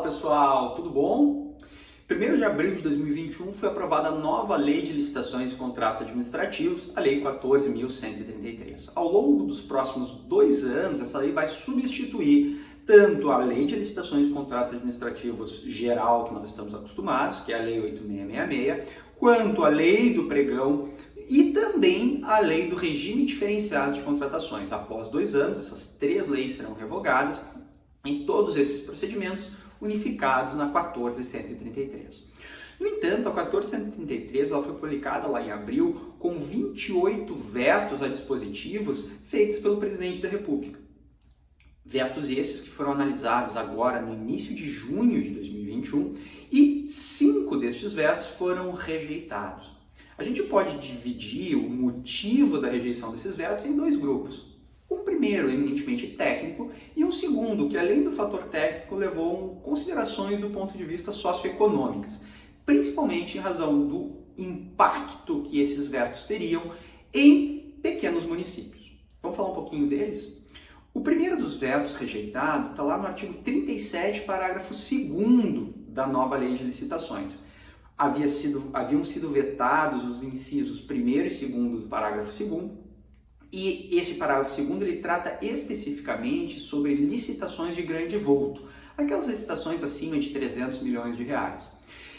pessoal, tudo bom? 1º de abril de 2021 foi aprovada a nova Lei de Licitações e Contratos Administrativos, a Lei 14.133. Ao longo dos próximos 2 anos, essa lei vai substituir tanto a Lei de Licitações e Contratos Administrativos geral, que nós estamos acostumados, que é a Lei 8.666, quanto a Lei do Pregão e também a Lei do Regime Diferenciado de Contratações. Após 2 anos, essas 3 leis serão revogadas em todos esses procedimentos unificados na 14.133. No entanto, a 14.133 ela foi publicada lá em abril com 28 vetos a dispositivos feitos pelo presidente da República. Vetos esses que foram analisados agora no início de junho de 2021 e 5 destes vetos foram rejeitados. A gente pode dividir o motivo da rejeição desses vetos em 2 grupos. Um primeiro, eminentemente técnico, e um segundo, que além do fator técnico, levou considerações do ponto de vista socioeconômicas, principalmente em razão do impacto que esses vetos teriam em pequenos municípios. Vamos falar um pouquinho deles? O primeiro dos vetos rejeitado está lá no artigo 37, parágrafo 2º da nova Lei de Licitações. Haviam sido vetados os incisos 1º e 2º do parágrafo 2º, e esse parágrafo 2º ele trata especificamente sobre licitações de grande vulto, aquelas licitações acima de 300 milhões de reais.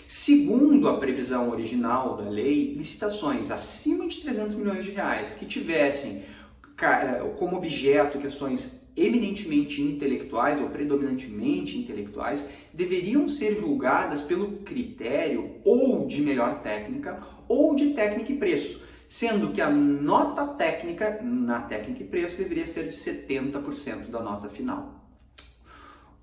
Segundo a previsão original da lei, licitações acima de 300 milhões de reais que tivessem como objeto questões eminentemente intelectuais ou predominantemente intelectuais deveriam ser julgadas pelo critério ou de melhor técnica ou de técnica e preço, sendo que a nota técnica, na técnica e preço, deveria ser de 70% da nota final.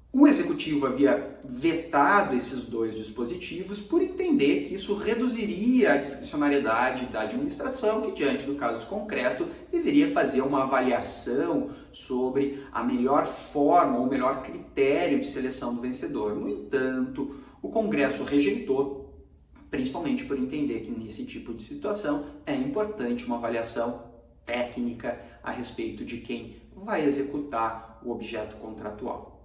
O Executivo havia vetado esses 2 dispositivos por entender que isso reduziria a discricionariedade da administração, que, diante do caso concreto, deveria fazer uma avaliação sobre a melhor forma ou o melhor critério de seleção do vencedor. No entanto, o Congresso rejeitou, principalmente por entender que nesse tipo de situação é importante uma avaliação técnica a respeito de quem vai executar o objeto contratual.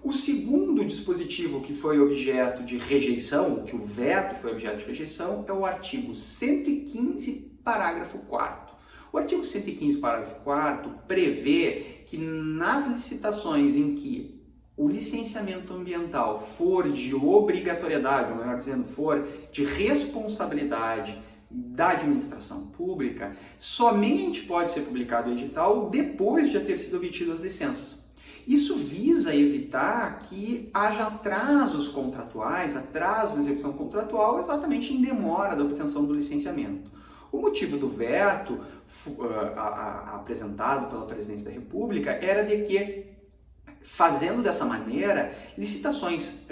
O segundo dispositivo que foi objeto de rejeição, que o veto foi objeto de rejeição, é o artigo 115, parágrafo 4º. O artigo 115, parágrafo 4º, prevê que nas licitações em que o licenciamento ambiental for de obrigatoriedade, ou melhor dizendo, for de responsabilidade da administração pública, somente pode ser publicado o edital depois de ter sido obtidas as licenças. Isso visa evitar que haja atrasos contratuais, atrasos na execução contratual, exatamente em demora da obtenção do licenciamento. O motivo do veto apresentado pela Presidência da República era de que, fazendo dessa maneira, licitações,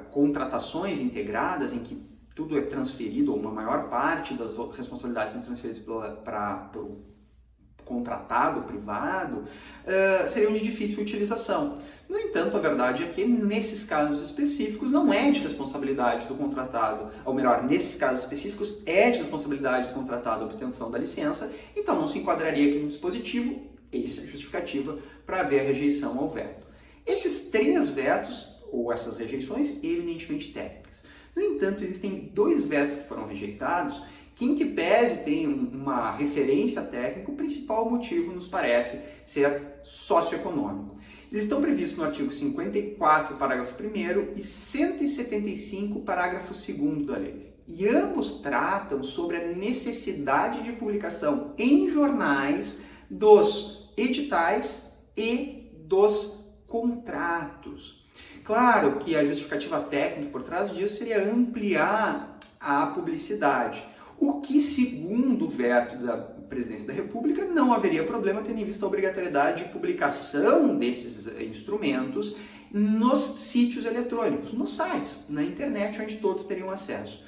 contratações integradas, em que tudo é transferido, ou uma maior parte das responsabilidades são transferidas para o contratado privado, seriam de difícil utilização. No entanto, a verdade é que nesses casos específicos não é de responsabilidade do contratado, ou melhor, nesses casos específicos é de responsabilidade do contratado a obtenção da licença, então não se enquadraria aqui no dispositivo. Essa é a justificativa para haver a rejeição ao veto. Esses 3 vetos, ou essas rejeições, eminentemente técnicas. No entanto, existem 2 vetos que foram rejeitados, que em que pese tem uma referência técnica, o principal motivo nos parece ser socioeconômico. Eles estão previstos no artigo 54, parágrafo 1º e 175, parágrafo 2º da lei. E ambos tratam sobre a necessidade de publicação em jornais dos editais e dos contratos. Claro que a justificativa técnica por trás disso seria ampliar a publicidade, o que, segundo o veto da Presidência da República, não haveria problema, tendo em vista a obrigatoriedade de publicação desses instrumentos nos sítios eletrônicos, nos sites, na internet, onde todos teriam acesso.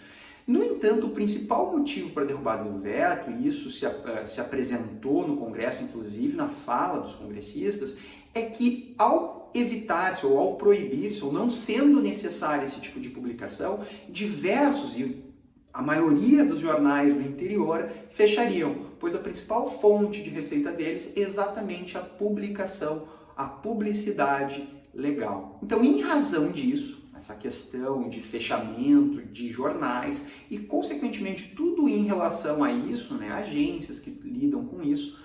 No entanto, o principal motivo para a derrubada do veto, e isso se apresentou no Congresso, inclusive na fala dos congressistas, é que ao evitar-se ou ao proibir-se, ou não sendo necessário esse tipo de publicação, diversos e a maioria dos jornais do interior fechariam, pois a principal fonte de receita deles é exatamente a publicação, a publicidade legal. Então, em razão disso, essa questão de fechamento de jornais e, consequentemente, tudo em relação a isso, né, agências que lidam com isso,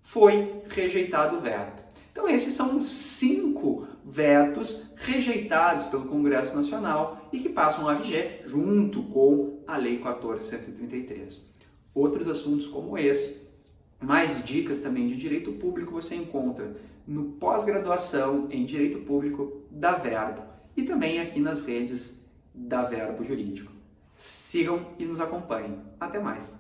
foi rejeitado o veto. Então, esses são os 5 vetos rejeitados pelo Congresso Nacional e que passam a viger junto com a Lei 14.133. Outros assuntos como esse, mais dicas também de direito público, você encontra no pós-graduação em Direito Público da Verbo e também aqui nas redes da Verbo Jurídico. Sigam e nos acompanhem. Até mais!